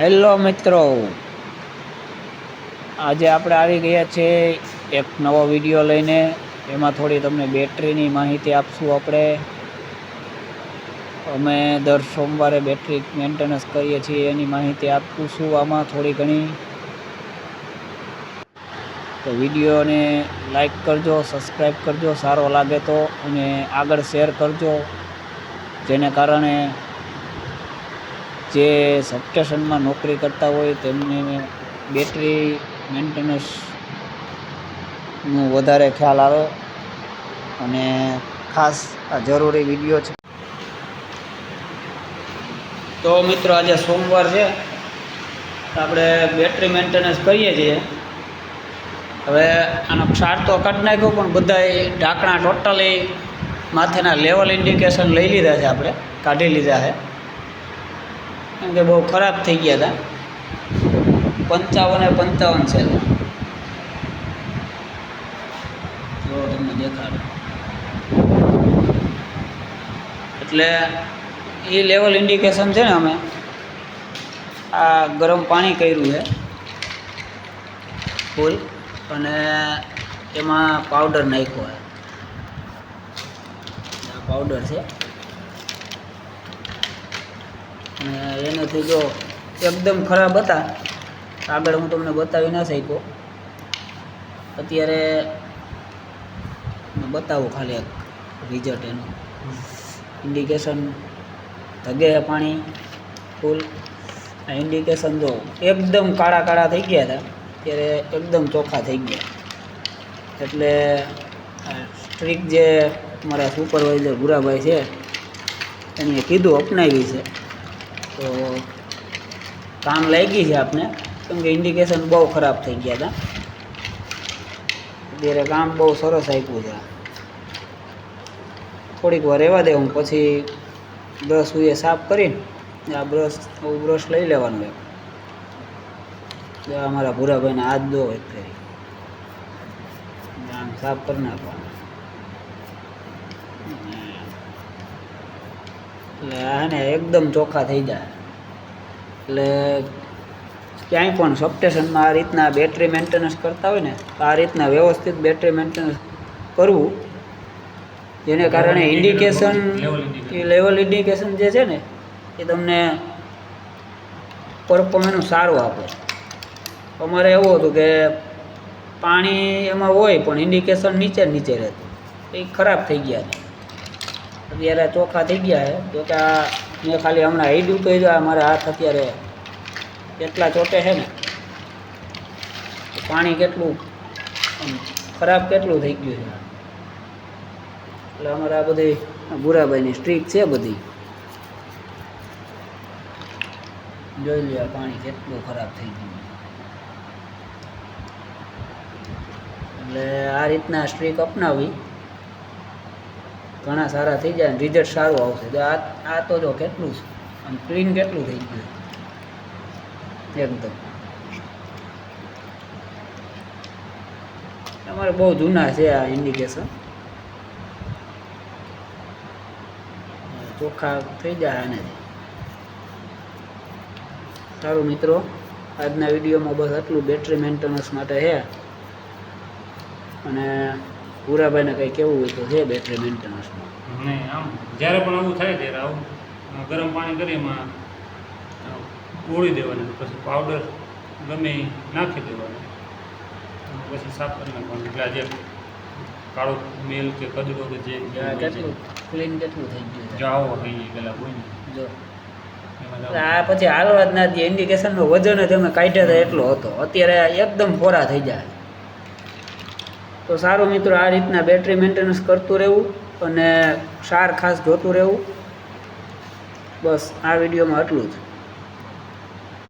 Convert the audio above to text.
Hello મિત્રો, આજે આપણે આવી ગયા છે એક નવો વિડીયો લઈને. એમાં થોડી તમને બેટરીની માહિતી આપશું. અમે દર સોમવારે બેટરી મેન્ટેનન્સ કરીએ છીએ, એની માહિતી આપું છું આમાં થોડી ઘણી. તો વિડીયોને લાઈક કરજો, સબસ્ક્રાઈબ કરજો સારો લાગે તો, અને આગળ શેર કરજો, જેને કારણે જે સબસ્ટેશનમાં નોકરી કરતા હોય તેમને બેટરી મેન્ટેનન્સનું વધારે ખ્યાલ આવે. અને ખાસ આ જરૂરી વિડીયો છે. તો મિત્રો, આજે સોમવાર છે, આપણે બેટરી મેન્ટેનન્સ કરીએ છીએ. હવે આનો ક્ષાર તો કાઢી નાખ્યો, પણ બધા ઢાંકણા ટોટલી માથેના લેવલ ઇન્ડિકેશન લઈ લીધા છે, આપણે કાઢી લીધા છે, કેમ કે બહુ ખરાબ થઈ ગયા હતા. 55 છે. જો તમને દેખાડો, એટલે એ લેવલ ઇન્ડિકેશન છે ને, અમે આ ગરમ પાણી કર્યું છે ફૂલ, અને એમાં પાવડર નાખ્યો છે. આ પાવડર છે, અને એનાથી જો એકદમ ખરાબ હતા. આગળ હું તમને બતાવી ના શક્યો, અત્યારે બતાવું ખાલી એક રિઝલ્ટ. એનું ઇન્ડિકેશન ધગે પાણી ફૂલ. આ ઇન્ડિકેશન જો એકદમ કાળા કાળા થઈ ગયા હતા, ત્યારે એકદમ ચોખ્ખા થઈ ગયા. એટલે સ્ટ્રીક જે અમારા સુપરવાઇઝર ભૂરાભાઈ છે, એને કીધું, અપનાવી છે, તો કામ લાગી છે આપને, કેમ કે ઇન્ડિકેશન બહુ ખરાબ થઈ ગયા હતા. અત્યારે કામ બહુ સરસ આપ્યું છે. થોડીક વાર રહેવા દે, હું પછી બ્રશ ઉએ સાફ કરીને આ બ્રશ લઈ લેવાનું એક. અમારા ભૂરાભાઈને હાથ દો એક ફેરી આમ સાફ કરી નાખવાનું. એટલે આ ને એકદમ ચોખ્ખા થઈ જાય. એટલે ક્યાંય પણ સબસ્ટેશનમાં આ રીતના બેટરી મેન્ટેનન્સ કરતા હોય ને, આ રીતના વ્યવસ્થિત બેટરી મેન્ટેનન્સ કરવું, જેને કારણે ઇન્ડિકેશન, એ લેવલ ઇન્ડિકેશન જે છે ને, એ તમને પરફોર્મન્સ સારું આપે. અમારે એવું હતું કે પાણી એમાં હોય, પણ ઇન્ડિકેશન નીચે રહેતું, એ ખરાબ થઈ ગયા છે. અત્યારે ચોખ્ખા થઈ ગયા છે. જો કે આ મેં ખાલી હમણાં હેડ્યું તો મારા હાથ અત્યારે એટલા ચોટે છે ને, પાણી કેટલું ખરાબ કેટલું થઈ ગયું છે. એટલે અમારે આ બધી ભૂરાભાઈની સ્ટ્રીક છે બધી. જોઈ લે પાણી કેટલું ખરાબ થઈ ગયું. એટલે આ રીતના સ્ટ્રીક અપનાવી ઘણા સારા થઈ જાય, રિઝલ્ટ સારું આવશે. તો આ તો જો કેટલું આમ ક્લીન કેટલું થઈ ગયું એકદમ. અમારે બહુ જૂના છે આ ઇન્ડિકેશન, ચોખ્ખા થઈ જાય આનાથી. સારું મિત્રો, આજના વિડીયોમાં બસ આટલું બેટરી મેન્ટેનન્સ માટે છે. અને ભૂરાભાઈને કંઈ કેવું હોય તો છે બેટરી મેન્ટેનન્સમાં? નહીં, આમ જ્યારે પણ આવું થાય ત્યારે આવું ગરમ પાણી કરી એમાં ઓળી દેવાનું, પછી પાવડર ગમે નાખી દેવાનું, પછી સાફ કરી નાખવાનું. એટલે જે કાળો મેલ કે કચરો કે જે કેટલું ક્લીન કેટલું થઈ ગયું છે. જો આવો થઈ ગયેલા હોય ને, જો આ પછી હાલવા જ ના દે. ઇન્ડિકેશનનો વજન જ અમે કાઢ્યા હતા એટલો હતો, અત્યારે એકદમ ફોરા થઈ જાય. તો સારું મિત્રો, આ રીતના બેટરી મેન્ટેનન્સ કરતું રહેવું અને સાર ખાસ જોતું રહેવું. બસ આ વિડીયોમાં આટલું જ.